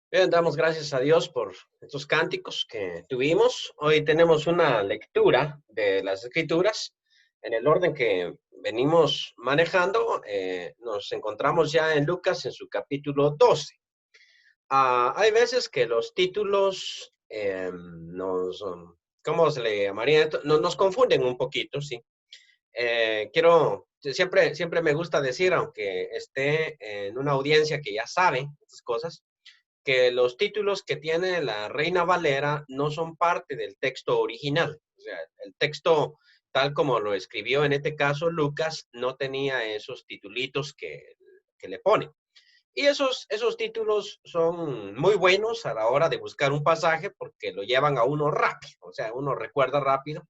Bien, damos gracias a Dios por estos cánticos que tuvimos. Hoy tenemos una lectura de las Escrituras. En el orden que venimos manejando, nos encontramos ya en Lucas en su capítulo 12. Hay veces que los títulos ¿cómo se le llamaría esto? Nos confunden un poquito, sí. Siempre me gusta decir, aunque esté en una audiencia que ya sabe estas cosas, que los títulos que tiene la Reina Valera no son parte del texto original. O sea, el texto, tal como lo escribió en este caso Lucas, no tenía esos titulitos que le pone. Y esos títulos son muy buenos a la hora de buscar un pasaje porque lo llevan a uno rápido, o sea, uno recuerda rápido,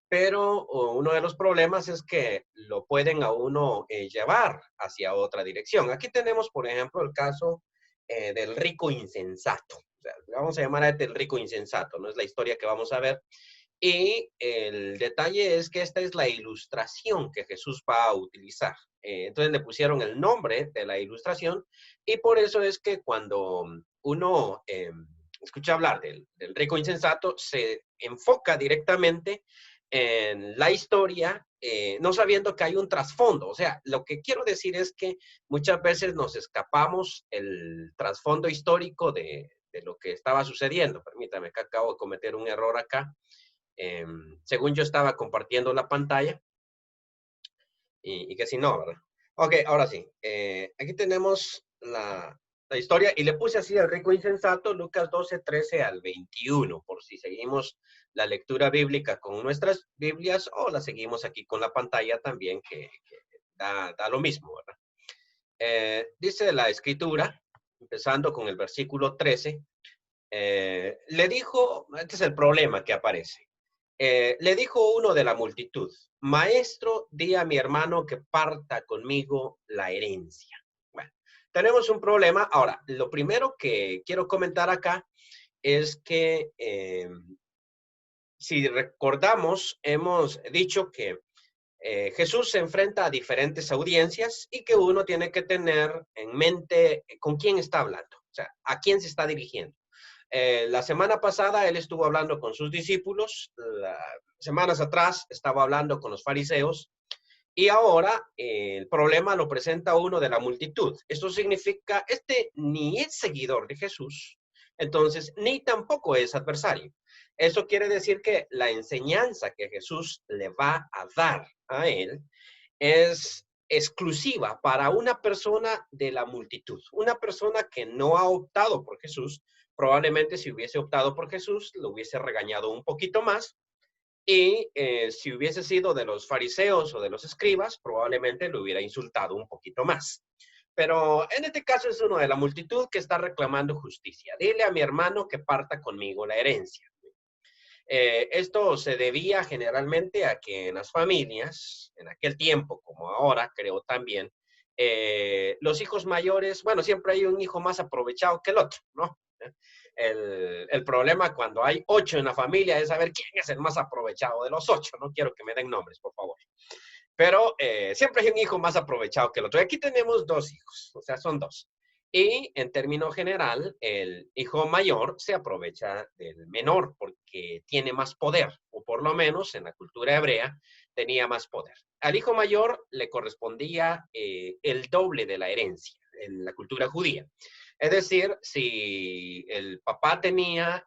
pero uno de los problemas es que lo pueden a uno llevar hacia otra dirección. Aquí tenemos, por ejemplo, el caso del rico insensato. O sea, vamos a llamar a este el rico insensato, no es la historia que vamos a ver. Y el detalle es que esta es la ilustración que Jesús va a utilizar. Entonces le pusieron el nombre de la ilustración y por eso es que cuando uno escucha hablar del rico insensato, se enfoca directamente en la historia, no sabiendo que hay un trasfondo. O sea, lo que quiero decir es que muchas veces nos escapamos el trasfondo histórico de lo que estaba sucediendo. Permítame, que acabo de cometer un error acá. Según yo estaba compartiendo la pantalla y que si no, ¿verdad? Ok, ahora sí. Aquí tenemos la historia y le puse así al rico insensato, Lucas 12, 13 al 21, por si seguimos la lectura bíblica con nuestras Biblias o la seguimos aquí con la pantalla también, que da lo mismo, ¿verdad? Dice la escritura, empezando con el versículo 13, le dijo, este es el problema que aparece. Le dijo uno de la multitud, maestro, di a mi hermano que parta conmigo la herencia. Bueno, tenemos un problema. Ahora, lo primero que quiero comentar acá es que si recordamos, hemos dicho que Jesús se enfrenta a diferentes audiencias y que uno tiene que tener en mente con quién está hablando, o sea, a quién se está dirigiendo. La semana pasada él estuvo hablando con sus discípulos, semanas atrás estaba hablando con los fariseos y ahora el problema lo presenta uno de la multitud. Esto significa, este ni es seguidor de Jesús, entonces ni tampoco es adversario. Eso quiere decir que la enseñanza que Jesús le va a dar a él es exclusiva para una persona de la multitud, una persona que no ha optado por Jesús. Probablemente si hubiese optado por Jesús, lo hubiese regañado un poquito más. Y si hubiese sido de los fariseos o de los escribas, probablemente lo hubiera insultado un poquito más. Pero en este caso es uno de la multitud que está reclamando justicia. Dile a mi hermano que parta conmigo la herencia. Esto se debía generalmente a que en las familias, en aquel tiempo como ahora, creo también, los hijos mayores, bueno, siempre hay un hijo más aprovechado que el otro, ¿no? El problema cuando hay 8 en la familia es saber quién es el más aprovechado de los 8. No quiero que me den nombres, por favor. Pero siempre hay un hijo más aprovechado que el otro. Y aquí tenemos 2 hijos, o sea, son 2. Y en término general, el hijo mayor se aprovecha del menor porque tiene más poder, o por lo menos en la cultura hebrea tenía más poder. Al hijo mayor le correspondía el doble de la herencia en la cultura judía. Es decir, si el papá tenía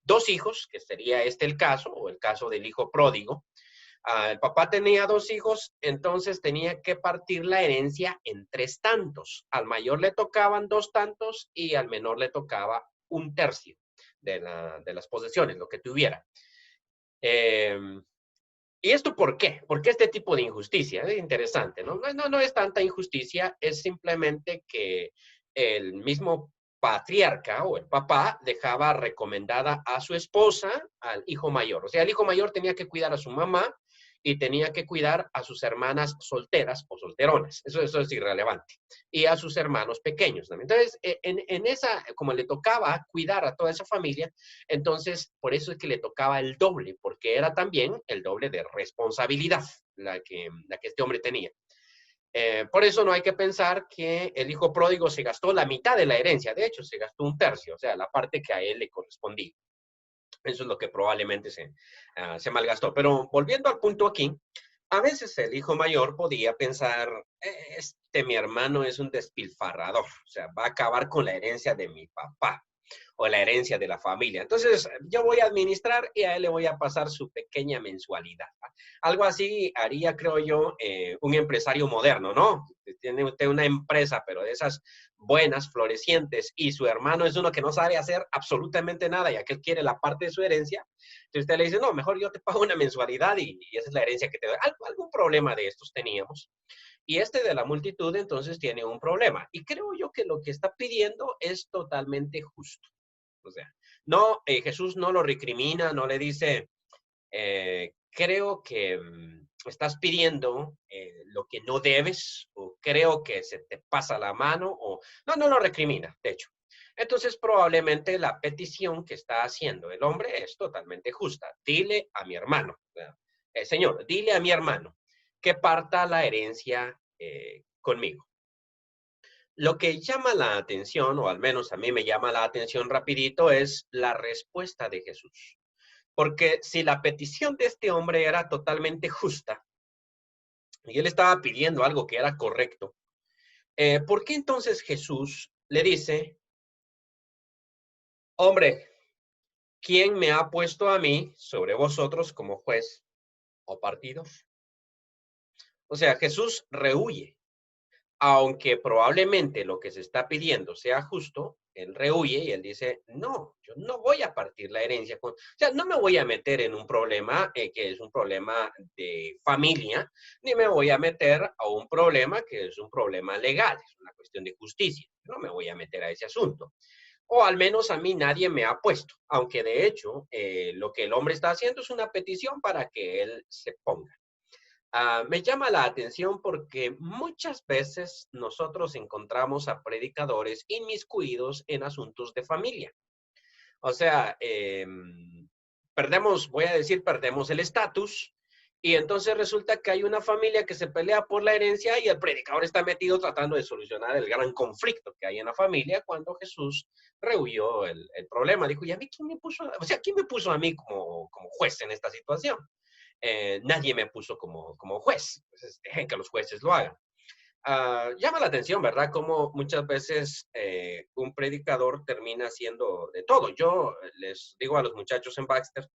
2 hijos, que sería este el caso, o el caso del hijo pródigo, el papá tenía 2 hijos, entonces tenía que partir la herencia en 3 tantos. Al mayor le tocaban 2 tantos y al menor le tocaba un tercio de las posesiones, lo que tuviera. Eh, ¿Y esto por qué? ¿Por qué este tipo de injusticia? Es interesante, ¿no? No es tanta injusticia, es simplemente que el mismo patriarca o el papá dejaba recomendada a su esposa al hijo mayor. O sea, el hijo mayor tenía que cuidar a su mamá y tenía que cuidar a sus hermanas solteras o solteronas. Eso es irrelevante. Y a sus hermanos pequeños también. Entonces, en esa, como le tocaba cuidar a toda esa familia, entonces por eso es que le tocaba el doble, porque era también el doble de responsabilidad la que este hombre tenía. Por eso no hay que pensar que el hijo pródigo se gastó la mitad de la herencia. De hecho, se gastó un tercio, o sea, la parte que a él le correspondía. Eso es lo que probablemente se malgastó. Pero volviendo al punto aquí, a veces el hijo mayor podía pensar, mi hermano es un despilfarrador, o sea, va a acabar con la herencia de mi papá o la herencia de la familia. Entonces, yo voy a administrar y a él le voy a pasar su pequeña mensualidad. Algo así haría, creo yo, un empresario moderno, ¿no? Tiene usted una empresa, pero de esas buenas, florecientes, y su hermano es uno que no sabe hacer absolutamente nada y aquel quiere la parte de su herencia. Entonces usted le dice, no, mejor yo te pago una mensualidad y esa es la herencia que te doy. Algún problema de estos teníamos. Y este de la multitud entonces tiene un problema. Y creo yo que lo que está pidiendo es totalmente justo. O sea, no, Jesús no lo recrimina, no le dice, creo que estás pidiendo lo que no debes, o creo que se te pasa la mano, o no lo recrimina, de hecho. Entonces, probablemente la petición que está haciendo el hombre es totalmente justa. Dile a mi hermano, Señor, dile a mi hermano que parta la herencia conmigo. Lo que llama la atención, o al menos a mí me llama la atención rapidito, es la respuesta de Jesús. Porque si la petición de este hombre era totalmente justa y él estaba pidiendo algo que era correcto, ¿por qué entonces Jesús le dice, hombre, ¿quién me ha puesto a mí sobre vosotros como juez o partido? O sea, Jesús rehúye. Aunque probablemente lo que se está pidiendo sea justo, él rehuye y él dice, no, yo no voy a partir la herencia. O sea, no me voy a meter en un problema que es un problema de familia, ni me voy a meter a un problema que es un problema legal, es una cuestión de justicia. No me voy a meter a ese asunto. O al menos a mí nadie me ha puesto, aunque de hecho lo que el hombre está haciendo es una petición para que él se ponga. Me llama la atención porque muchas veces nosotros encontramos a predicadores inmiscuidos en asuntos de familia. O sea, voy a decir, perdemos el estatus y entonces resulta que hay una familia que se pelea por la herencia y el predicador está metido tratando de solucionar el gran conflicto que hay en la familia cuando Jesús rehuyó el problema. Dijo, ¿y a mí quién me puso? O sea, ¿quién me puso a mí como juez en esta situación? Nadie me puso como juez. Entonces, dejen que los jueces lo hagan. Llama la atención, ¿verdad? Como muchas veces un predicador termina haciendo de todo. Yo les digo a los muchachos en Baxter,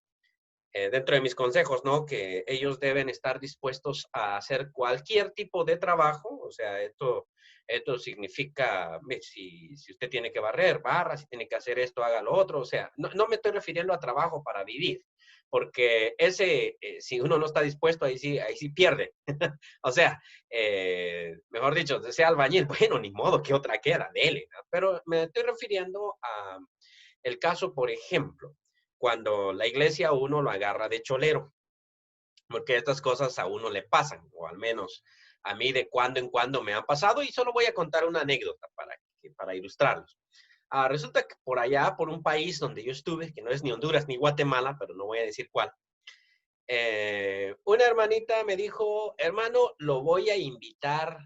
dentro de mis consejos, ¿no? Que ellos deben estar dispuestos a hacer cualquier tipo de trabajo. O sea, esto significa, si usted tiene que barrer, barra, si tiene que hacer esto, haga lo otro. O sea, no me estoy refiriendo a trabajo para vivir, porque si uno no está dispuesto, ahí sí pierde. O sea, mejor dicho, sea albañil, bueno, ni modo, ¿qué otra queda? Dele, ¿no? Pero me estoy refiriendo a el caso, por ejemplo, cuando la iglesia a uno lo agarra de cholero, porque estas cosas a uno le pasan, o al menos a mí de cuando en cuando me han pasado, y solo voy a contar una anécdota para ilustrarlos. Resulta que por allá, por un país donde yo estuve, que no es ni Honduras ni Guatemala, pero no voy a decir cuál, una hermanita me dijo, hermano, lo voy a invitar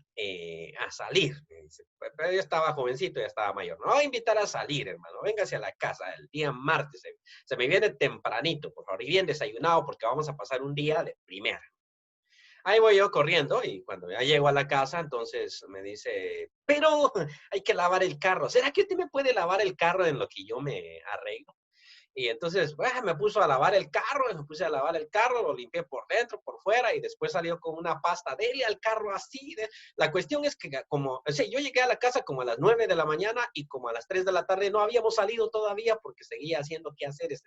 a salir. Me dice, pero yo estaba jovencito, ya estaba mayor. No voy a invitar a salir, hermano. Véngase a la casa el día martes. Se me viene tempranito, por favor, y bien desayunado, porque vamos a pasar un día de primera. Ahí voy yo corriendo y cuando ya llego a la casa, entonces me dice, pero hay que lavar el carro. ¿Será que usted me puede lavar el carro en lo que yo me arreglo? Y entonces, me puso a lavar el carro, me puse a lavar el carro, lo limpié por dentro, por fuera, y después salió con una pasta, dele al carro así. La cuestión es que o sea, yo llegué a la casa como a las 9 de la mañana y como a las 3 de la tarde no habíamos salido todavía porque seguía haciendo quehaceres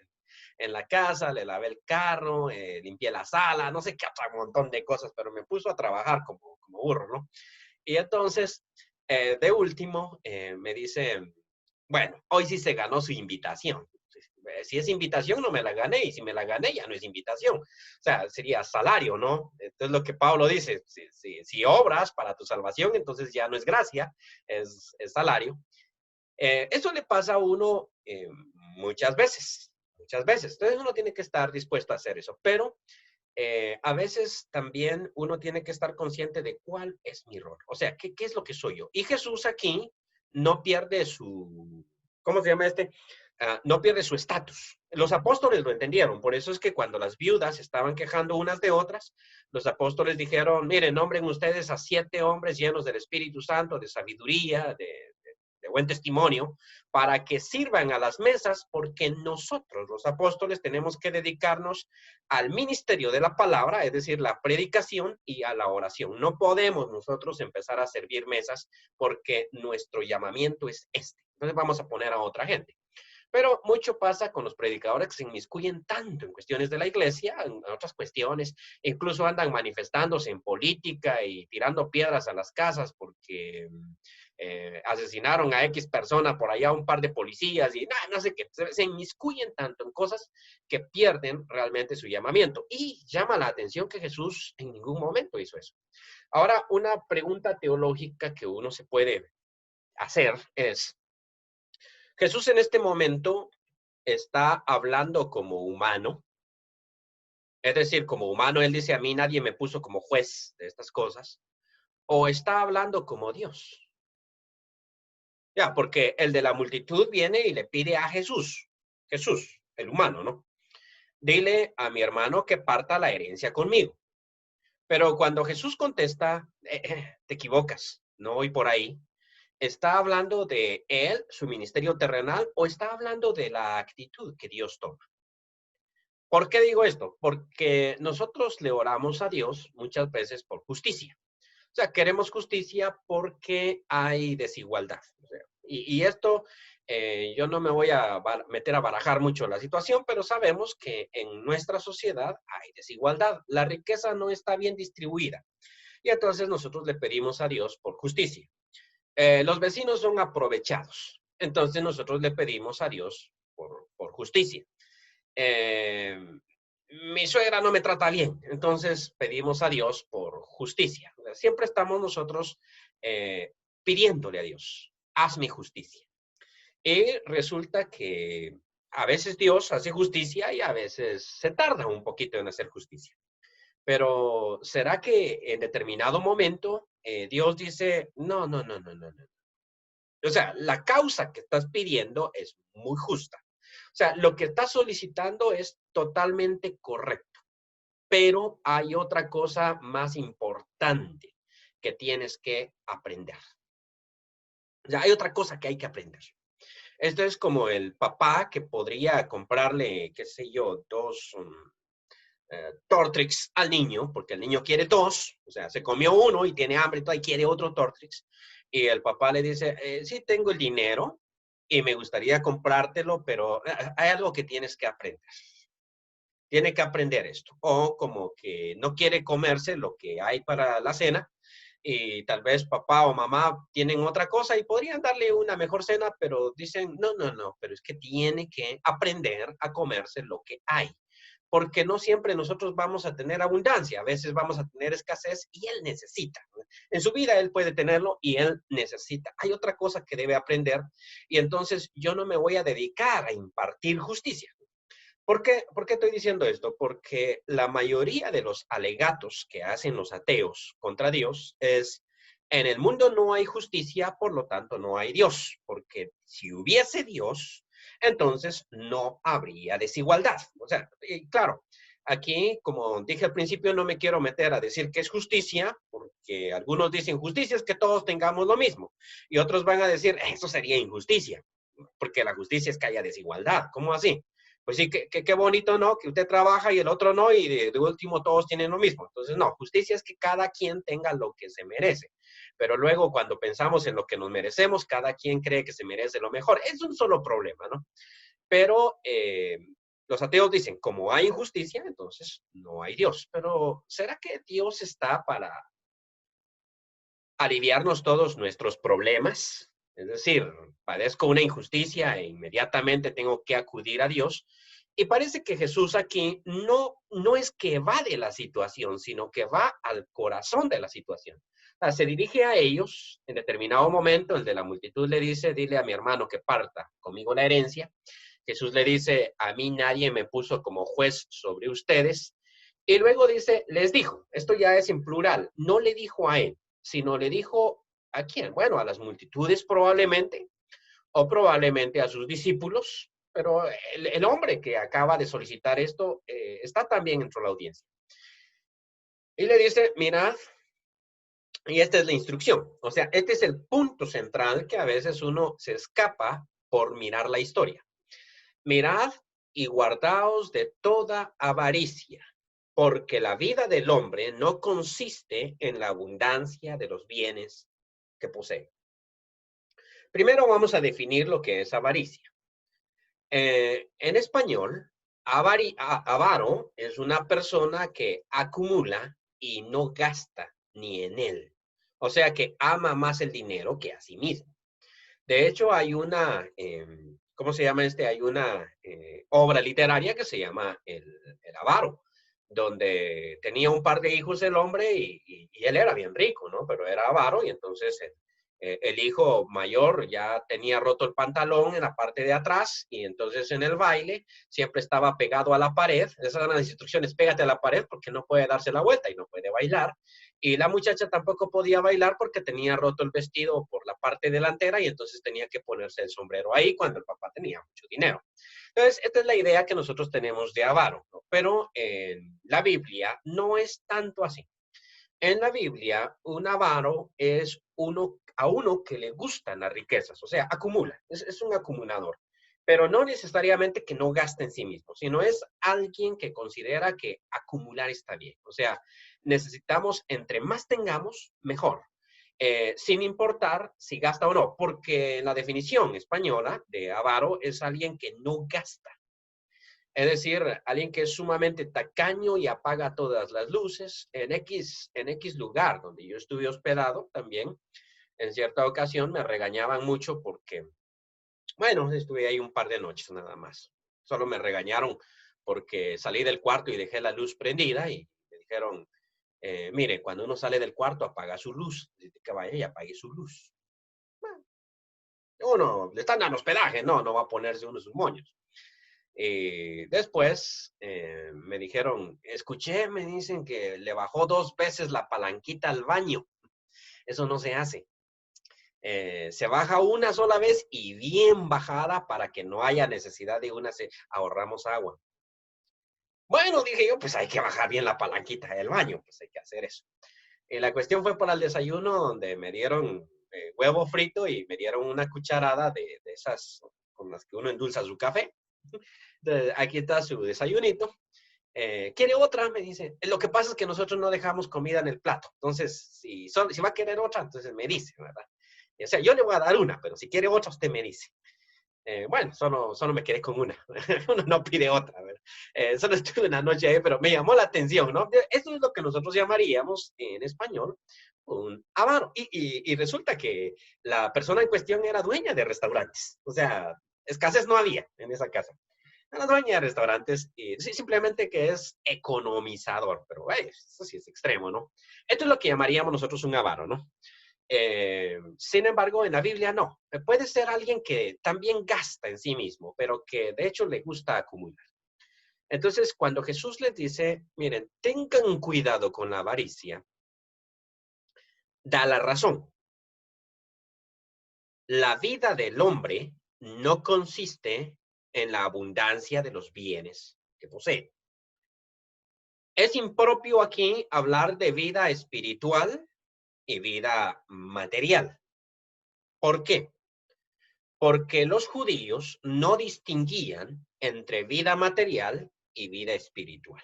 en la casa, le lavé el carro, limpié la sala, no sé qué, otro montón de cosas, pero me puso a trabajar como burro, ¿no? Y entonces, de último, me dice, bueno, hoy sí se ganó su invitación. Si es invitación, no me la gané, y si me la gané, ya no es invitación. O sea, sería salario, ¿no? Entonces, lo que Pablo dice, si obras para tu salvación, entonces ya no es gracia, es salario. Eso le pasa a uno muchas veces, muchas veces. Entonces, uno tiene que estar dispuesto a hacer eso. Pero a veces también uno tiene que estar consciente de cuál es mi rol. O sea, ¿qué es lo que soy yo? Y Jesús aquí no pierde su, ¿cómo se llama este? No pierde su estatus. Los apóstoles lo entendieron, por eso es que cuando las viudas estaban quejando unas de otras, los apóstoles dijeron, miren, nombren ustedes a 7 hombres llenos del Espíritu Santo, de sabiduría, de buen testimonio, para que sirvan a las mesas, porque nosotros, los apóstoles, tenemos que dedicarnos al ministerio de la palabra, es decir, la predicación y a la oración. No podemos nosotros empezar a servir mesas porque nuestro llamamiento es este. Entonces vamos a poner a otra gente. Pero mucho pasa con los predicadores que se inmiscuyen tanto en cuestiones de la iglesia, en otras cuestiones, incluso andan manifestándose en política y tirando piedras a las casas porque asesinaron a X persona por allá, un par de policías y no sé qué, se inmiscuyen tanto en cosas que pierden realmente su llamamiento. Y llama la atención que Jesús en ningún momento hizo eso. Ahora, una pregunta teológica que uno se puede hacer es, Jesús en este momento está hablando como humano, es decir, como humano, él dice, a mí nadie me puso como juez de estas cosas, o está hablando como Dios. Ya, porque el de la multitud viene y le pide a Jesús, Jesús, el humano, ¿no? Dile a mi hermano que parta la herencia conmigo. Pero cuando Jesús contesta, te equivocas, no voy por ahí. ¿Está hablando de él, su ministerio terrenal, o está hablando de la actitud que Dios toma? ¿Por qué digo esto? Porque nosotros le oramos a Dios muchas veces por justicia. O sea, queremos justicia porque hay desigualdad. O sea, y esto, yo no me voy a meter a barajar mucho la situación, pero sabemos que en nuestra sociedad hay desigualdad. La riqueza no está bien distribuida. Y entonces nosotros le pedimos a Dios por justicia. Los vecinos son aprovechados. Entonces nosotros le pedimos a Dios por justicia. Eh, Mi suegra no me trata bien, entonces pedimos a Dios por justicia. Siempre estamos nosotros pidiéndole a Dios, hazme justicia. Y resulta que a veces Dios hace justicia y a veces se tarda un poquito en hacer justicia. Pero ¿será que en determinado momento Dios dice, no, no, no, no, no, no? O sea, la causa que estás pidiendo es muy justa. O sea, lo que estás solicitando es totalmente correcto, pero hay otra cosa más importante que tienes que aprender. O sea, hay otra cosa que hay que aprender. Esto es como el papá que podría comprarle, qué sé yo, 2 Tortrix al niño, porque el niño quiere 2, o sea, se comió uno y tiene hambre y quiere otro Tortrix. Y el papá le dice, sí tengo el dinero y me gustaría comprártelo, pero hay algo que tienes que aprender. Tiene que aprender esto. O como que no quiere comerse lo que hay para la cena y tal vez papá o mamá tienen otra cosa y podrían darle una mejor cena, pero dicen, no, no, no, pero es que tiene que aprender a comerse lo que hay. Porque no siempre nosotros vamos a tener abundancia, a veces vamos a tener escasez y él necesita. En su vida él puede tenerlo y él necesita. Hay otra cosa que debe aprender y entonces yo no me voy a dedicar a impartir justicia. ¿Por qué estoy diciendo esto? Porque la mayoría de los alegatos que hacen los ateos contra Dios es, en el mundo no hay justicia, por lo tanto no hay Dios, porque si hubiese Dios, entonces no habría desigualdad. O sea, claro, aquí, como dije al principio, no me quiero meter a decir que es justicia, porque algunos dicen justicia es que todos tengamos lo mismo, y otros van a decir, eso sería injusticia, porque la justicia es que haya desigualdad. ¿Cómo así? Pues sí, qué bonito, ¿no? Que usted trabaja y el otro no, y de último todos tienen lo mismo. Entonces, no, justicia es que cada quien tenga lo que se merece. Pero luego, cuando pensamos en lo que nos merecemos, cada quien cree que se merece lo mejor. Es un solo problema, ¿no? Pero los ateos dicen, como hay injusticia, entonces no hay Dios. Pero ¿será que Dios está para aliviarnos todos nuestros problemas? Es decir, padezco una injusticia e inmediatamente tengo que acudir a Dios. Y parece que Jesús aquí no es que va de la situación, sino que va al corazón de la situación. O sea, se dirige a ellos en determinado momento, el de la multitud le dice, dile a mi hermano que parta conmigo la herencia. Jesús le dice, a mí nadie me puso como juez sobre ustedes. Y luego dice, les dijo, esto ya es en plural, no le dijo a él, sino le dijo ¿a quién? Bueno, a las multitudes probablemente, o probablemente a sus discípulos, pero el hombre que acaba de solicitar esto está también dentro de la audiencia. Y le dice, mirad, y esta es la instrucción. O sea, este es el punto central que a veces uno se escapa por mirar la historia. Mirad y guardaos de toda avaricia, porque la vida del hombre no consiste en la abundancia de los bienes que posee. Primero vamos a definir lo que es avaricia. En español, avaro es una persona que acumula y no gasta ni en él. O sea que ama más el dinero que a sí mismo. De hecho, hay una, ¿cómo se llama este? Hay una obra literaria que se llama El Avaro, donde tenía un par de hijos el hombre y él era bien rico, ¿no? Pero era avaro y entonces el hijo mayor ya tenía roto el pantalón en la parte de atrás y entonces en el baile siempre estaba pegado a la pared. Esas eran las instrucciones, pégate a la pared porque no puede darse la vuelta y no puede bailar. Y la muchacha tampoco podía bailar porque tenía roto el vestido por la parte delantera y entonces tenía que ponerse el sombrero ahí cuando el papá tenía mucho dinero. Entonces, esta es la idea que nosotros tenemos de avaro, ¿no? Pero en la Biblia no es tanto así. En la Biblia, un avaro es a uno que le gustan las riquezas, o sea, acumula, es un acumulador, pero no necesariamente que no gasta en sí mismo, sino es alguien que considera que acumular está bien. O sea, necesitamos, entre más tengamos, mejor, sin importar si gasta o no, porque la definición española de avaro es alguien que no gasta. Es decir, alguien que es sumamente tacaño y apaga todas las luces. En X lugar donde yo estuve hospedado también, en cierta ocasión me regañaban mucho porque, bueno, estuve ahí un par de noches nada más. Solo me regañaron porque salí del cuarto y dejé la luz prendida y me dijeron, mire, cuando uno sale del cuarto apaga su luz. Dice que vaya y apague su luz. Bueno, uno le están dando hospedaje, no va a ponerse uno sus moños. Y después me dijeron, escuché, me dicen que le bajó 2 veces la palanquita al baño. Eso no se hace. Se baja una sola vez y bien bajada para que no haya necesidad de ahorramos agua. Bueno, dije yo, pues hay que bajar bien la palanquita del baño, pues hay que hacer eso. Y la cuestión fue para el desayuno donde me dieron huevo frito y me dieron una cucharada de esas con las que uno endulza su café. Entonces, aquí está su desayunito. ¿Quiere otra? Me dice. Lo que pasa es que nosotros no dejamos comida en el plato. Entonces, si va a querer otra, entonces me dice, ¿verdad? O sea, yo le voy a dar una, pero si quiere otra, usted me dice. Bueno, solo me quedé con una. Uno no pide otra, ¿verdad? Solo estuve una noche ahí, pero me llamó la atención, ¿no? Esto es lo que nosotros llamaríamos en español un avaro. Y resulta que la persona en cuestión era dueña de restaurantes. O sea, escasez no había en esa casa. Era dueña de restaurantes y sí, simplemente que es economizador, pero eso sí es extremo, ¿no? Esto es lo que llamaríamos nosotros un avaro, ¿no? Sin embargo, en la Biblia no. Puede ser alguien que también gasta en sí mismo, pero que de hecho le gusta acumular. Entonces, cuando Jesús les dice, miren, tengan cuidado con la avaricia, da la razón. La vida del hombre no consiste en la abundancia de los bienes que posee. Es impropio aquí hablar de vida espiritual y vida material. ¿Por qué? Porque los judíos no distinguían entre vida material y vida espiritual.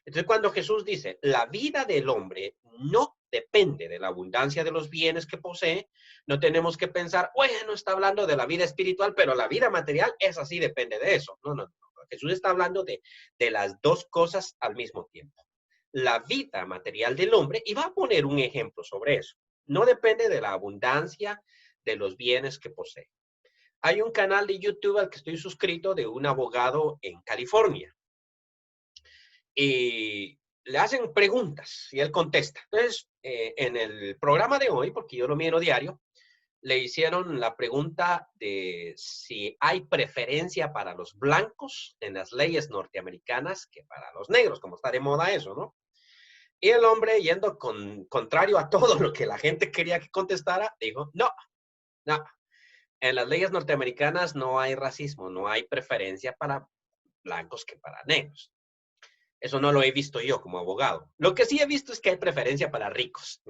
Entonces, cuando Jesús dice, la vida del hombre no depende de la abundancia de los bienes que posee, no tenemos que pensar, bueno, está hablando de la vida espiritual, pero la vida material, esa sí depende de eso. No. Jesús está hablando de las dos cosas al mismo tiempo. La vida material del hombre, y va a poner un ejemplo sobre eso, no depende de la abundancia de los bienes que posee. Hay un canal de YouTube al que estoy suscrito de un abogado en California y le hacen preguntas y él contesta. Entonces, en el programa de hoy, porque yo lo miro diario, le hicieron la pregunta de si hay preferencia para los blancos en las leyes norteamericanas que para los negros, como está de moda eso, ¿no? Y el hombre, yendo contrario a todo lo que la gente quería que contestara, dijo, no, no, en las leyes norteamericanas no hay racismo, no hay preferencia para blancos que para negros. Eso no lo he visto yo como abogado. Lo que sí he visto es que hay preferencia para ricos.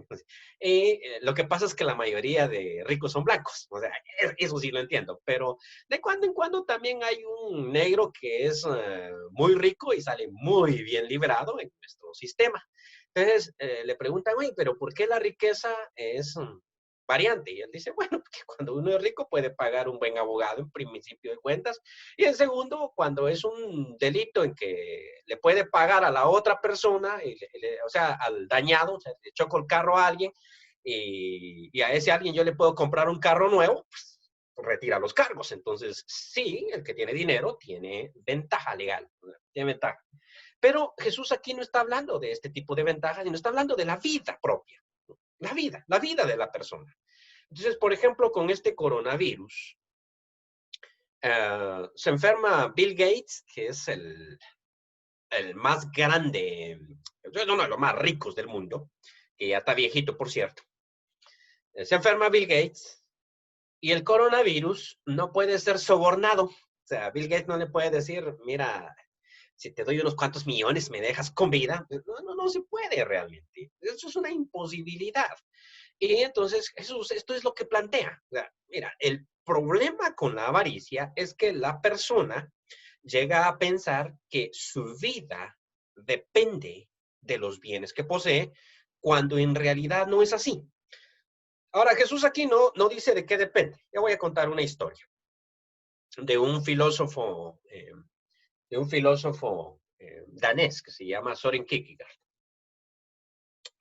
Y lo que pasa es que la mayoría de ricos son blancos. O sea, eso sí lo entiendo. Pero de cuando en cuando también hay un negro que es muy rico y sale muy bien librado en nuestro sistema. Entonces le preguntan, oye, pero ¿por qué la riqueza es variante? Y él dice, bueno, porque cuando uno es rico puede pagar un buen abogado en principio de cuentas, y en segundo, cuando es un delito en que le puede pagar a la otra persona, o sea, al dañado, o sea, le choco el carro a alguien, y a ese alguien yo le puedo comprar un carro nuevo, pues retira los cargos. Entonces, sí, el que tiene dinero tiene ventaja legal, tiene ventaja. Pero Jesús aquí no está hablando de este tipo de ventajas, sino está hablando de la vida propia, la vida de la persona. Entonces, por ejemplo, con este coronavirus, se enferma Bill Gates, que es el más grande, uno de los más ricos del mundo, que ya está viejito, por cierto. Se enferma Bill Gates y el coronavirus no puede ser sobornado. O sea, Bill Gates no le puede decir, mira, si te doy unos cuantos millones, me dejas con vida. No se puede realmente. Eso es una imposibilidad. Y entonces Jesús, esto es lo que plantea. O sea, mira, el problema con la avaricia es que la persona llega a pensar que su vida depende de los bienes que posee, cuando en realidad no es así. Ahora, Jesús aquí no dice de qué depende. Ya voy a contar una historia de un filósofo, danés que se llama Soren Kierkegaard.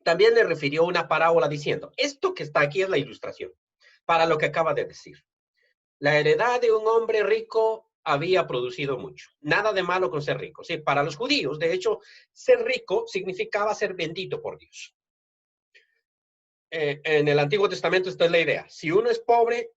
También le refirió una parábola diciendo, esto que está aquí es la ilustración para lo que acaba de decir. La heredad de un hombre rico había producido mucho. Nada de malo con ser rico. Sí, para los judíos, de hecho, ser rico significaba ser bendito por Dios. En el Antiguo Testamento esta es la idea. Si uno es pobre,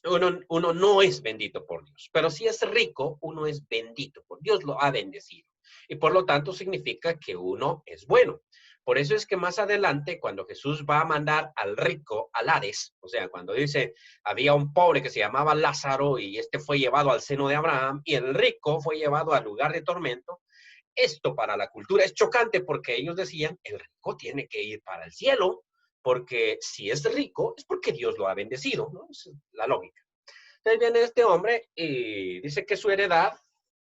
uno no es bendito por Dios. Pero si es rico, uno es bendito por Dios, lo ha bendecido. Y por lo tanto significa que uno es bueno. Por eso es que más adelante, cuando Jesús va a mandar al rico al Hades, o sea, cuando dice, había un pobre que se llamaba Lázaro y este fue llevado al seno de Abraham y el rico fue llevado al lugar de tormento, esto para la cultura es chocante porque ellos decían, el rico tiene que ir para el cielo, porque si es rico es porque Dios lo ha bendecido, ¿no? Es la lógica. Entonces viene este hombre y dice que su heredad,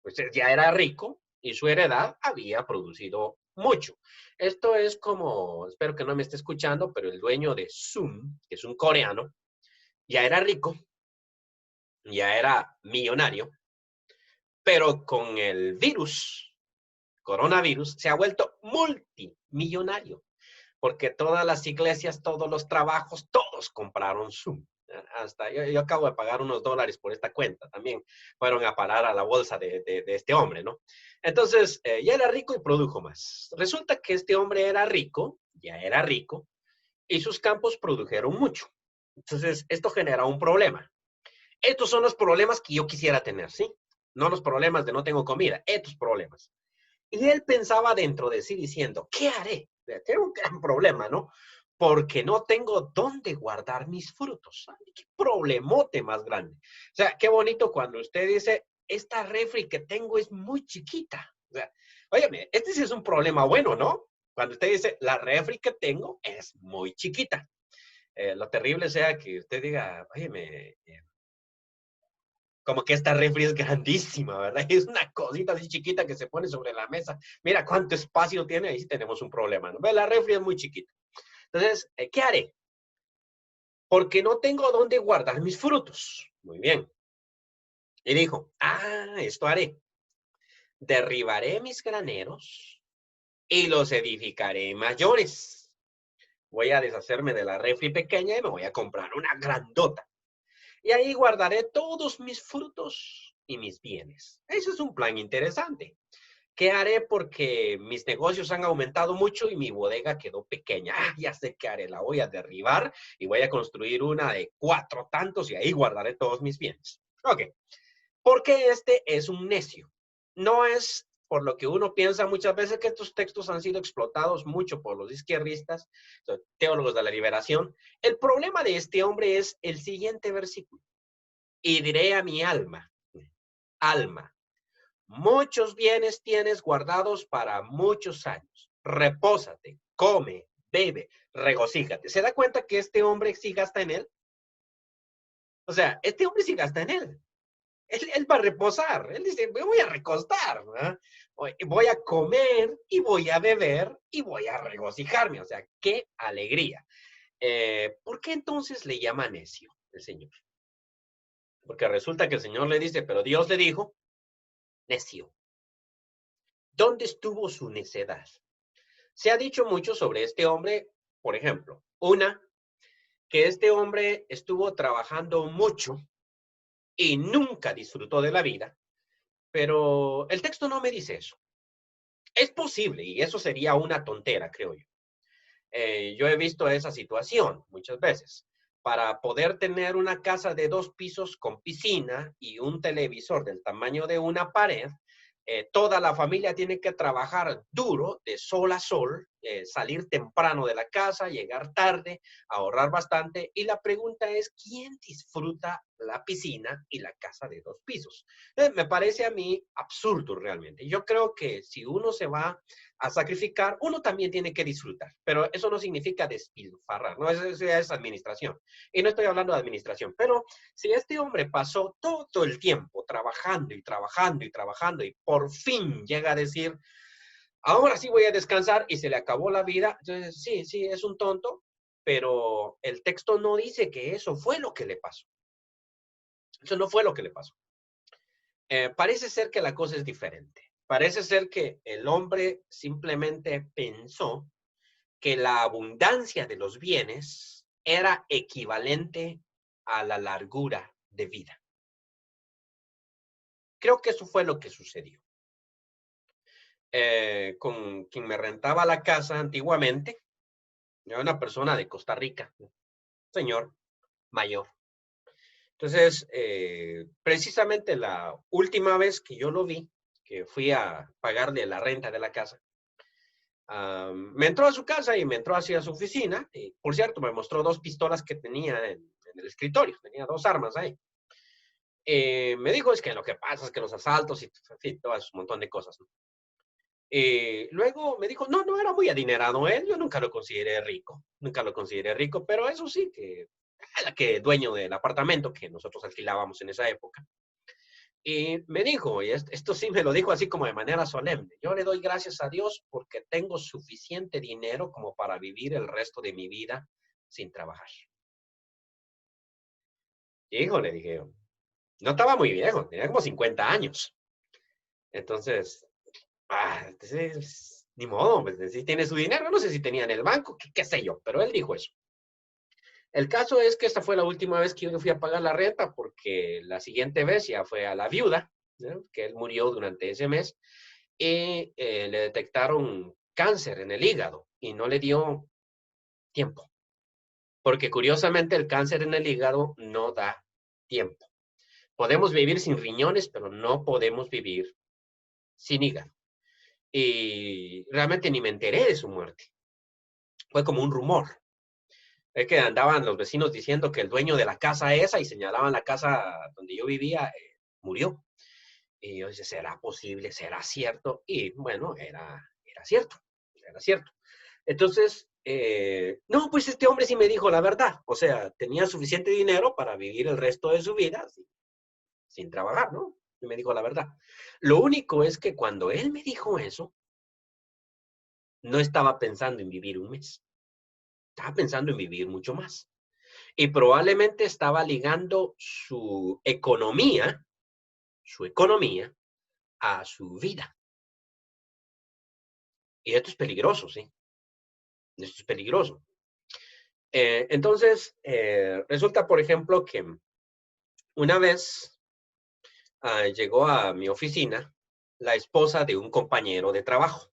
pues ya era rico y su heredad había producido mucho. Esto es como, espero que no me esté escuchando, pero el dueño de Zoom, que es un coreano, ya era rico, ya era millonario, pero con el virus, coronavirus, se ha vuelto multimillonario, porque todas las iglesias, todos los trabajos, todos compraron Zoom. Hasta yo acabo de pagar unos dólares por esta cuenta, también fueron a parar a la bolsa de este hombre, ¿no? Entonces, ya era rico y produjo más. Resulta que este hombre era rico, ya era rico, y sus campos produjeron mucho. Entonces, esto genera un problema. Estos son los problemas que yo quisiera tener, ¿sí? No los problemas de no tengo comida, estos problemas. Y él pensaba dentro de sí diciendo, ¿qué haré? Tengo un gran problema, ¿no? Porque no tengo dónde guardar mis frutos. Ay, qué problemote más grande. O sea, qué bonito cuando usted dice, esta refri que tengo es muy chiquita. O sea, óyeme, este sí es un problema bueno, ¿no? Cuando usted dice, la refri que tengo es muy chiquita. Lo terrible sea que usted diga, óyeme, como que esta refri es grandísima, ¿verdad? Es una cosita así chiquita que se pone sobre la mesa. Mira cuánto espacio tiene, ahí sí tenemos un problema, ¿no? La refri es muy chiquita. Entonces, ¿qué haré? Porque no tengo dónde guardar mis frutos. Muy bien. Y dijo, esto haré. Derribaré mis graneros y los edificaré mayores. Voy a deshacerme de la refri pequeña y me voy a comprar una grandota. Y ahí guardaré todos mis frutos y mis bienes. Eso es un plan interesante. ¿Qué haré? Porque mis negocios han aumentado mucho y mi bodega quedó pequeña. Ah, ya sé qué haré. La voy a derribar y voy a construir una de 4 tantos y ahí guardaré todos mis bienes. Ok. Porque este es un necio. No es por lo que uno piensa muchas veces que estos textos han sido explotados mucho por los izquierdistas, teólogos de la liberación. El problema de este hombre es el siguiente versículo. Y diré a mi alma, alma, muchos bienes tienes guardados para muchos años. Repósate, come, bebe, regocíjate. ¿Se da cuenta que este hombre sí gasta en él? O sea, este hombre sí gasta en él. Él va a reposar. Él dice, me voy a recostar, ¿no? Voy a comer y voy a beber y voy a regocijarme. O sea, qué alegría. ¿Por qué entonces le llama necio el Señor? Porque resulta que el Señor le dice, pero Dios le dijo, necio. ¿Dónde estuvo su necedad? Se ha dicho mucho sobre este hombre, por ejemplo, una, que este hombre estuvo trabajando mucho y nunca disfrutó de la vida, pero el texto no me dice eso. Es posible, y eso sería una tontera, creo yo. Yo he visto esa situación muchas veces. Para poder tener una casa de 2 pisos con piscina y un televisor del tamaño de una pared, toda la familia tiene que trabajar duro, de sol a sol, salir temprano de la casa, llegar tarde, ahorrar bastante. Y la pregunta es, ¿quién disfruta la piscina y la casa de 2 pisos? Me parece a mí absurdo realmente. Yo creo que si uno se va a sacrificar, uno también tiene que disfrutar, pero eso no significa despilfarrar, ¿no? Eso ya es administración. Y no estoy hablando de administración, pero si este hombre pasó todo el tiempo trabajando y trabajando y trabajando y por fin llega a decir, ahora sí voy a descansar y se le acabó la vida, entonces sí, sí, es un tonto, pero el texto no dice que eso fue lo que le pasó. Eso no fue lo que le pasó. Parece ser que la cosa es diferente. Parece ser que el hombre simplemente pensó que la abundancia de los bienes era equivalente a la largura de vida. Creo que eso fue lo que sucedió. Con quien me rentaba la casa antiguamente, era una persona de Costa Rica, señor mayor. Entonces, precisamente la última vez que yo lo vi, que fui a pagarle la renta de la casa, me entró a su casa y me entró hacia su oficina. Y, por cierto, me mostró 2 pistolas que tenía en el escritorio. Tenía 2 armas ahí. Me dijo, es que lo que pasa es que los asaltos y, en fin, todo un montón de cosas, ¿no? Luego me dijo, no, no era muy adinerado él. Yo nunca lo consideré rico. Nunca lo consideré rico, pero eso sí, que era que dueño del apartamento que nosotros alquilábamos en esa época. Y me dijo, y esto sí me lo dijo así como de manera solemne, yo le doy gracias a Dios porque tengo suficiente dinero como para vivir el resto de mi vida sin trabajar. Hijo, le dije, no estaba muy viejo, tenía como 50 años. Entonces, entonces, ni modo, pues, si tiene su dinero, no sé si tenía en el banco, qué sé yo, pero él dijo eso. El caso es que esta fue la última vez que yo fui a pagar la renta porque la siguiente vez ya fue a la viuda, ¿no? Que él murió durante ese mes y le detectaron cáncer en el hígado y no le dio tiempo, porque curiosamente el cáncer en el hígado no da tiempo. Podemos vivir sin riñones, pero no podemos vivir sin hígado. Y realmente ni me enteré de su muerte. Fue como un rumor. Es que andaban los vecinos diciendo que el dueño de la casa esa y señalaban la casa donde yo vivía, murió. Y yo decía, ¿será posible? ¿Será cierto? Y bueno, era cierto, era cierto. Entonces, no, pues este hombre sí me dijo la verdad. O sea, tenía suficiente dinero para vivir el resto de su vida sin trabajar, ¿no? Y me dijo la verdad. Lo único es que cuando él me dijo eso, no estaba pensando en vivir un mes. Estaba pensando en vivir mucho más. Y probablemente estaba ligando su economía a su vida. Y esto es peligroso, ¿sí? Esto es peligroso. Entonces, resulta, por ejemplo, que una vez llegó a mi oficina la esposa de un compañero de trabajo.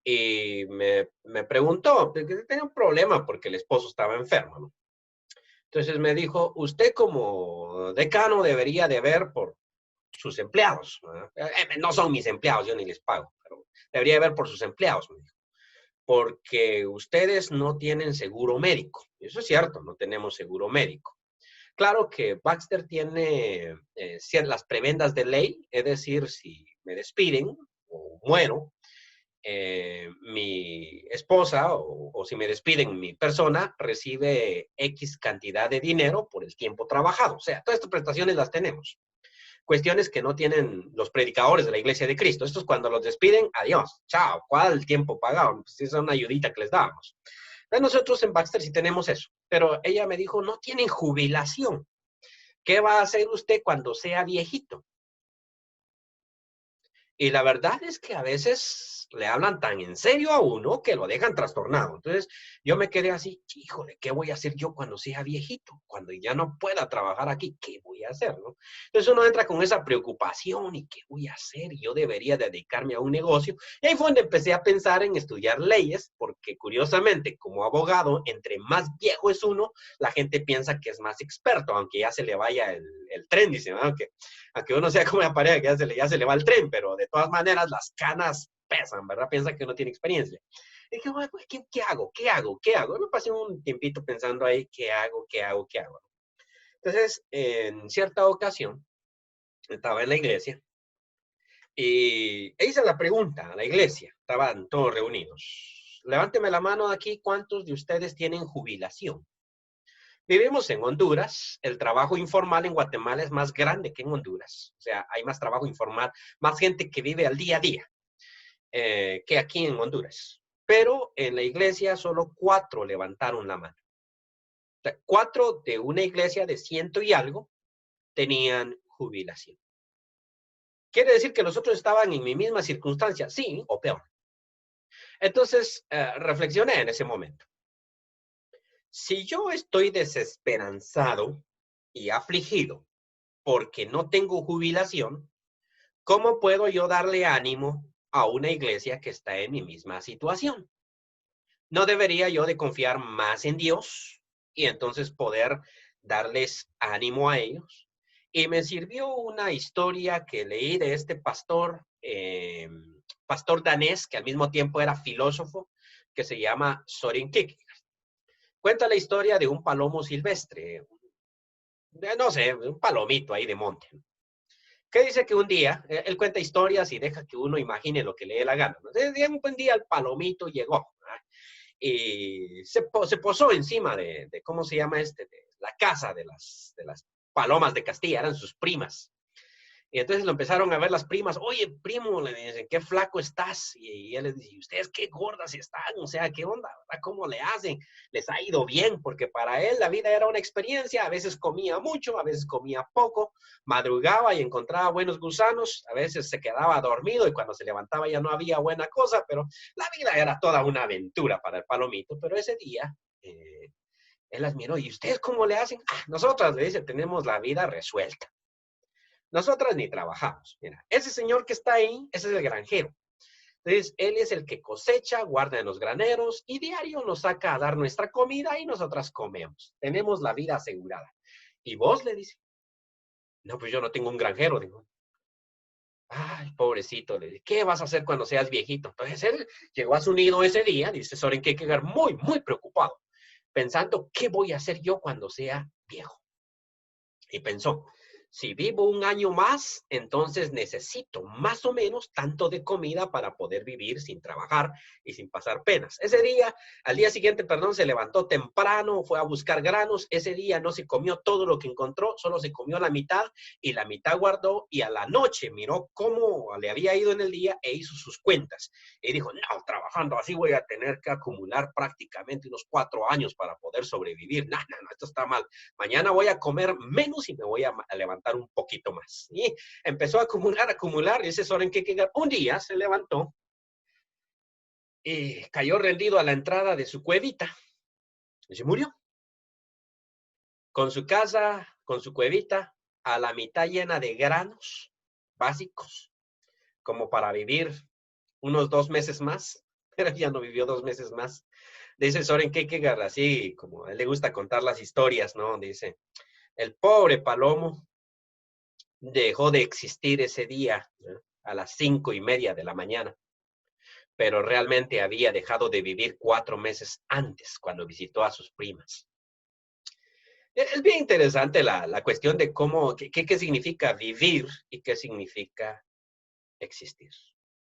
Y me preguntó, que tenía un problema porque el esposo estaba enfermo, ¿no? Entonces me dijo, usted como decano debería de ver por sus empleados, ¿no? No son mis empleados, yo ni les pago, pero debería de ver por sus empleados, me dijo, porque ustedes no tienen seguro médico. Y eso es cierto, no tenemos seguro médico. Claro que Baxter tiene las prebendas de ley, es decir, si me despiden o muero, mi esposa o si me despiden, mi persona recibe X cantidad de dinero por el tiempo trabajado. O sea, todas estas prestaciones las tenemos. Cuestiones que no tienen los predicadores de la Iglesia de Cristo. Esto es cuando los despiden, adiós, chao, ¿cuál tiempo pagado? Pues esa es una ayudita que les damos. Nosotros en Baxter sí tenemos eso, pero ella me dijo, no tienen jubilación. ¿Qué va a hacer usted cuando sea viejito? Y la verdad es que a veces le hablan tan en serio a uno que lo dejan trastornado. Entonces yo me quedé así, híjole, ¿qué voy a hacer yo cuando sea viejito? Cuando ya no pueda trabajar aquí, ¿qué voy a hacer? ¿No? Entonces uno entra con esa preocupación y ¿qué voy a hacer? Yo debería dedicarme a un negocio. Y ahí fue donde empecé a pensar en estudiar leyes, porque curiosamente como abogado, entre más viejo es uno, la gente piensa que es más experto, aunque ya se le vaya el tren, dice, ¿no? Aunque uno sea como una pareja que ya se le va el tren, pero de todas maneras las canas pesan, ¿verdad? Piensa que uno tiene experiencia. Y dije, bueno, pues, ¿qué hago? ¿Qué hago? ¿Qué hago? Y me pasé un tiempito pensando ahí, ¿qué hago? ¿Qué hago? ¿Qué hago? Entonces, en cierta ocasión, estaba en la iglesia y hice la pregunta a la iglesia, estaban todos reunidos. Levánteme la mano de aquí, ¿cuántos de ustedes tienen jubilación? Vivimos en Honduras, el trabajo informal en Guatemala es más grande que en Honduras, o sea, hay más trabajo informal, más gente que vive al día a día que aquí en Honduras. Pero en la iglesia solo 4 levantaron la mano. O sea, 4 de una iglesia de 100 y algo tenían jubilación. ¿Quiere decir que los otros estaban en mi misma circunstancia? Sí, o peor. Entonces, reflexioné en ese momento. Si yo estoy desesperanzado y afligido porque no tengo jubilación, ¿cómo puedo yo darle ánimo a una iglesia que está en mi misma situación? ¿No debería yo de confiar más en Dios y entonces poder darles ánimo a ellos? Y me sirvió una historia que leí de este pastor, pastor danés, que al mismo tiempo era filósofo, que se llama Soren Kierkegaard. Cuenta la historia de un palomo silvestre, no sé, un palomito ahí de monte, que dice que un día, él cuenta historias y deja que uno imagine lo que le dé la gana. ¿No? Un buen día el palomito llegó, ¿verdad? Y se posó encima de, ¿cómo se llama de la casa de las palomas de Castilla, eran sus primas. Y entonces lo empezaron a ver las primas, oye, primo, le dicen, qué flaco estás. Y él les dice, ¿ustedes qué gordas están? O sea, ¿qué onda? ¿Verdad? ¿Cómo le hacen? Les ha ido bien, porque para él la vida era una experiencia, a veces comía mucho, a veces comía poco, madrugaba y encontraba buenos gusanos, a veces se quedaba dormido y cuando se levantaba ya no había buena cosa, pero la vida era toda una aventura para el palomito, pero ese día... él las miró, ¿y ustedes cómo le hacen? Ah, nosotras, le dice, tenemos la vida resuelta. Nosotras ni trabajamos. Mira, ese señor que está ahí, ese es el granjero. Entonces, él es el que cosecha, guarda en los graneros y diario nos saca a dar nuestra comida y nosotras comemos. Tenemos la vida asegurada. ¿Y vos? Le dice. No, pues yo no tengo un granjero, digo. Ay, pobrecito, le dice, ¿qué vas a hacer cuando seas viejito? Entonces él llegó a su nido ese día, dice Soren Kierkegaard, muy, muy preocupado, pensando, ¿qué voy a hacer yo cuando sea viejo? Y pensó, si vivo un año más, entonces necesito más o menos tanto de comida para poder vivir sin trabajar y sin pasar penas. Ese día, al día siguiente, perdón, se levantó temprano, fue a buscar granos. Ese día no se comió todo lo que encontró, solo se comió la mitad y la mitad guardó y a la noche miró cómo le había ido en el día e hizo sus cuentas. Y dijo, no, trabajando así voy a tener que acumular prácticamente unos 4 años para poder sobrevivir. No, no, no, esto está mal. Mañana voy a comer menos y me voy a levantar un poquito más. Y empezó a acumular, y ese Soren Kierkegaard un día se levantó y cayó rendido a la entrada de su cuevita y se murió. Con su casa, con su cuevita, a la mitad llena de granos básicos como para vivir unos 2 meses más, pero ya no vivió 2 meses más. Dice Soren Kierkegaard, así como a él le gusta contar las historias, ¿no? Dice, el pobre Palomo dejó de existir ese día, ¿no? A las 5:30 de la mañana, pero realmente había dejado de vivir 4 meses antes, cuando visitó a sus primas. Es bien interesante la cuestión de cómo, qué significa vivir y qué significa existir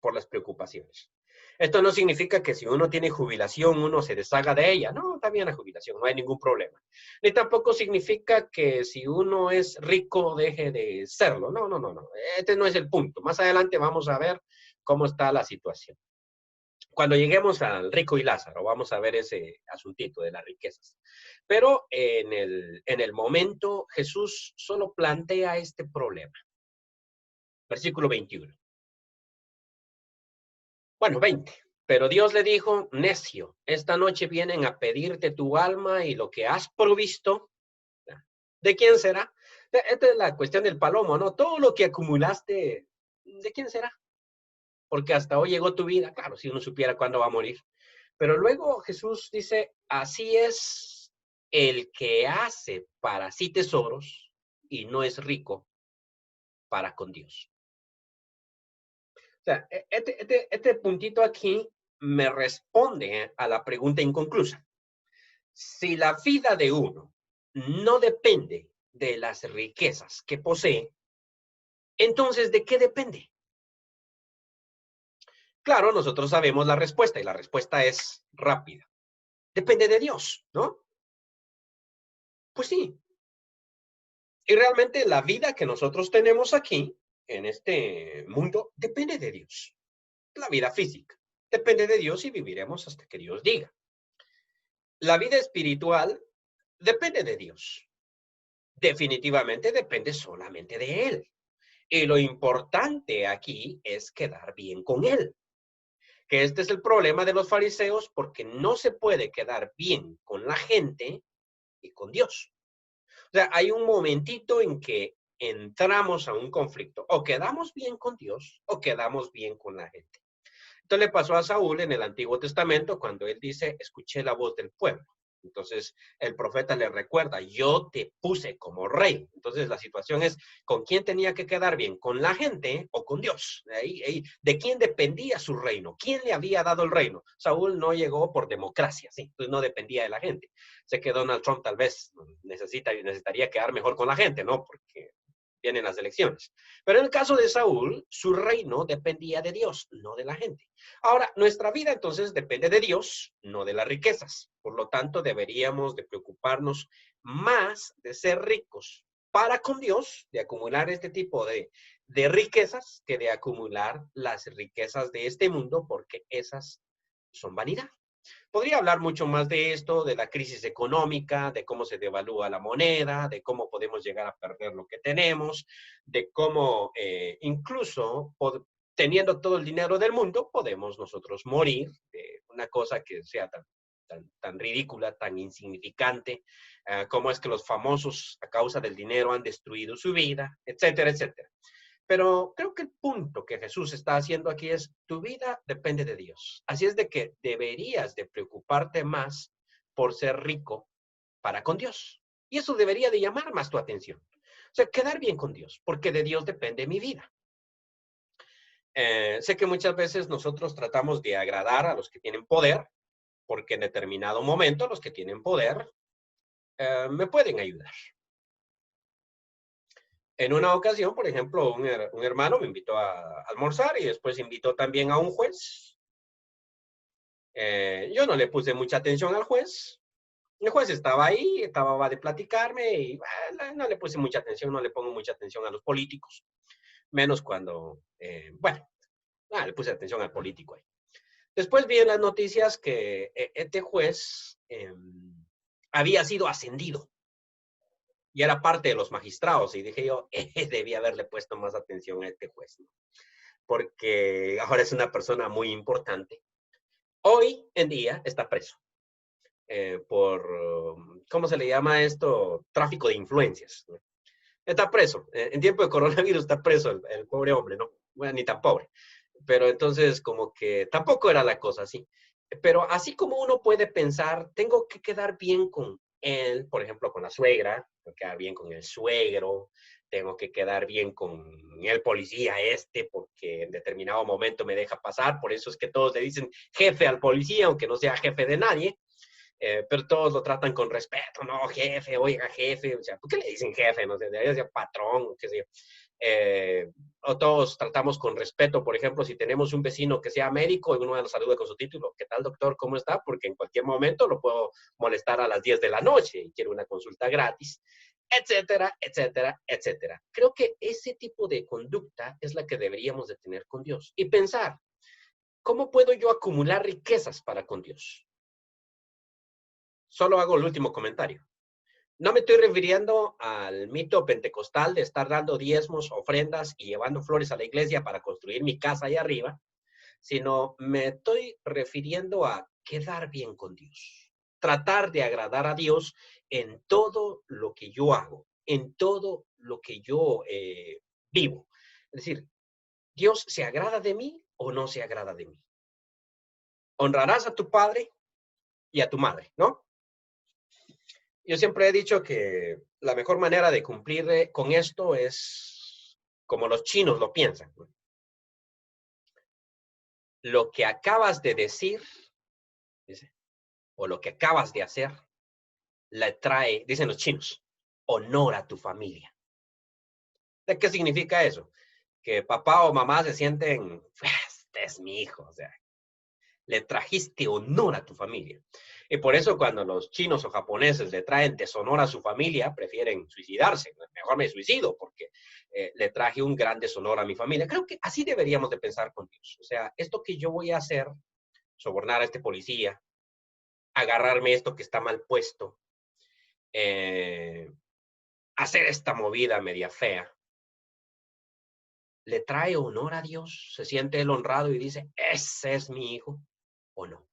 por las preocupaciones. Esto no significa que si uno tiene jubilación, uno se deshaga de ella. No, está bien la jubilación, no hay ningún problema. Ni tampoco significa que si uno es rico, deje de serlo. No, no, no, no. Este no es el punto. Más adelante vamos a ver cómo está la situación. Cuando lleguemos al rico y Lázaro, vamos a ver ese asuntito de las riquezas. Pero en el momento, Jesús solo plantea este problema. Versículo 21. Bueno, 20. Pero Dios le dijo, necio, esta noche vienen a pedirte tu alma y lo que has provisto, ¿de quién será? Esta es la cuestión del palomo, ¿no? Todo lo que acumulaste, ¿de quién será? Porque hasta hoy llegó tu vida. Claro, si uno supiera cuándo va a morir. Pero luego Jesús dice, así es el que hace para sí tesoros y no es rico para con Dios. O sea, este puntito aquí me responde a la pregunta inconclusa. Si la vida de uno no depende de las riquezas que posee, entonces, ¿de qué depende? Claro, nosotros sabemos la respuesta y la respuesta es rápida. Depende de Dios, ¿no? Pues sí. Y realmente la vida que nosotros tenemos aquí, en este mundo, depende de Dios. La vida física depende de Dios y viviremos hasta que Dios diga. La vida espiritual depende de Dios. Definitivamente depende solamente de Él. Y lo importante aquí es quedar bien con Él. Que este es el problema de los fariseos porque no se puede quedar bien con la gente y con Dios. O sea, hay un momentito en que entramos a un conflicto. O quedamos bien con Dios o quedamos bien con la gente. Esto le pasó a Saúl en el Antiguo Testamento cuando él dice, escuché la voz del pueblo. Entonces el profeta le recuerda, yo te puse como rey. Entonces la situación es, ¿con quién tenía que quedar bien? ¿Con la gente o con Dios? ¿De quién dependía su reino? ¿Quién le había dado el reino? Saúl no llegó por democracia, ¿sí? Entonces no dependía de la gente. Sé que Donald Trump tal vez necesitaría quedar mejor con la gente, ¿no? Porque vienen las elecciones. Pero en el caso de Saúl, su reino dependía de Dios, no de la gente. Ahora, nuestra vida entonces depende de Dios, no de las riquezas. Por lo tanto, deberíamos de preocuparnos más de ser ricos para con Dios, de acumular este tipo de riquezas, que de acumular las riquezas de este mundo, porque esas son vanidad. Podría hablar mucho más de esto, de la crisis económica, de cómo se devalúa la moneda, de cómo podemos llegar a perder lo que tenemos, de cómo incluso teniendo todo el dinero del mundo, podemos nosotros morir de una cosa que sea tan ridícula, tan insignificante, como es que los famosos a causa del dinero han destruido su vida, etcétera, etcétera. Pero creo que el punto que Jesús está haciendo aquí es, tu vida depende de Dios. Así es de que deberías de preocuparte más por ser rico para con Dios. Y eso debería de llamar más tu atención. O sea, quedar bien con Dios, porque de Dios depende mi vida. Sé que muchas veces nosotros tratamos de agradar a los que tienen poder, porque en determinado momento los que tienen poder me pueden ayudar. En una ocasión, por ejemplo, un hermano me invitó a almorzar y después invitó también a un juez. Yo no le puse mucha atención al juez. El juez estaba ahí, acababa de platicarme y no le puse mucha atención, no le pongo mucha atención a los políticos, menos cuando, le puse atención al político ahí. Después vi en las noticias que este juez había sido ascendido y era parte de los magistrados y dije yo, debía haberle puesto más atención a este juez, ¿no? Porque ahora es una persona muy importante. Hoy en día está preso por, ¿cómo se le llama esto? Tráfico de influencias, ¿no? Está preso. En tiempo de coronavirus está preso el pobre hombre, ¿no? bueno, ni tan pobre. Pero entonces como que tampoco era la cosa así. Pero así como uno puede pensar, tengo que quedar bien con él, por ejemplo, con la suegra, tengo que quedar bien con el suegro, tengo que quedar bien con el policía este, porque en determinado momento me deja pasar, por eso es que todos le dicen jefe al policía, aunque no sea jefe de nadie, pero todos lo tratan con respeto, no, jefe, oiga, jefe, o sea, ¿por qué le dicen jefe? No sé, debería ser patrón, qué sé yo. O todos tratamos con respeto, por ejemplo, si tenemos un vecino que sea médico y uno nos saluda con su título, ¿qué tal, doctor? ¿Cómo está? Porque en cualquier momento lo puedo molestar a las 10 de la noche y quiero una consulta gratis, etcétera, etcétera, etcétera. Creo que ese tipo de conducta es la que deberíamos de tener con Dios y pensar, ¿cómo puedo yo acumular riquezas para con Dios? Solo hago el último comentario. No me estoy refiriendo al mito pentecostal de estar dando diezmos, ofrendas y llevando flores a la iglesia para construir mi casa ahí arriba, sino me estoy refiriendo a quedar bien con Dios. Tratar de agradar a Dios en todo lo que yo hago, en todo lo que yo vivo. Es decir, ¿Dios se agrada de mí o no se agrada de mí? Honrarás a tu padre y a tu madre, ¿no? Yo siempre he dicho que la mejor manera de cumplir con esto es como los chinos lo piensan, ¿no? Lo que acabas de decir, dice, o lo que acabas de hacer, le trae, dicen los chinos, honor a tu familia. ¿De qué significa eso? Que papá o mamá se sienten, este es mi hijo, o sea, le trajiste honor a tu familia. Y por eso cuando los chinos o japoneses le traen deshonor a su familia, prefieren suicidarse. Mejor me suicido porque le traje un gran deshonor a mi familia. Creo que así deberíamos de pensar con Dios. O sea, esto que yo voy a hacer, sobornar a este policía, agarrarme esto que está mal puesto, eh, hacer esta movida media fea, ¿le trae honor a Dios? ¿Se siente él honrado y dice, ese es mi hijo o no?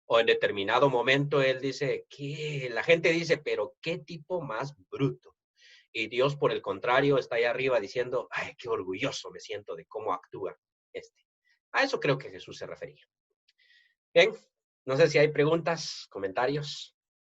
O en determinado momento él dice, que la gente dice, pero qué tipo más bruto. Y Dios, por el contrario, está ahí arriba diciendo, ay, qué orgulloso me siento de cómo actúa este. A eso creo que Jesús se refería. Bien, no sé si hay preguntas, comentarios.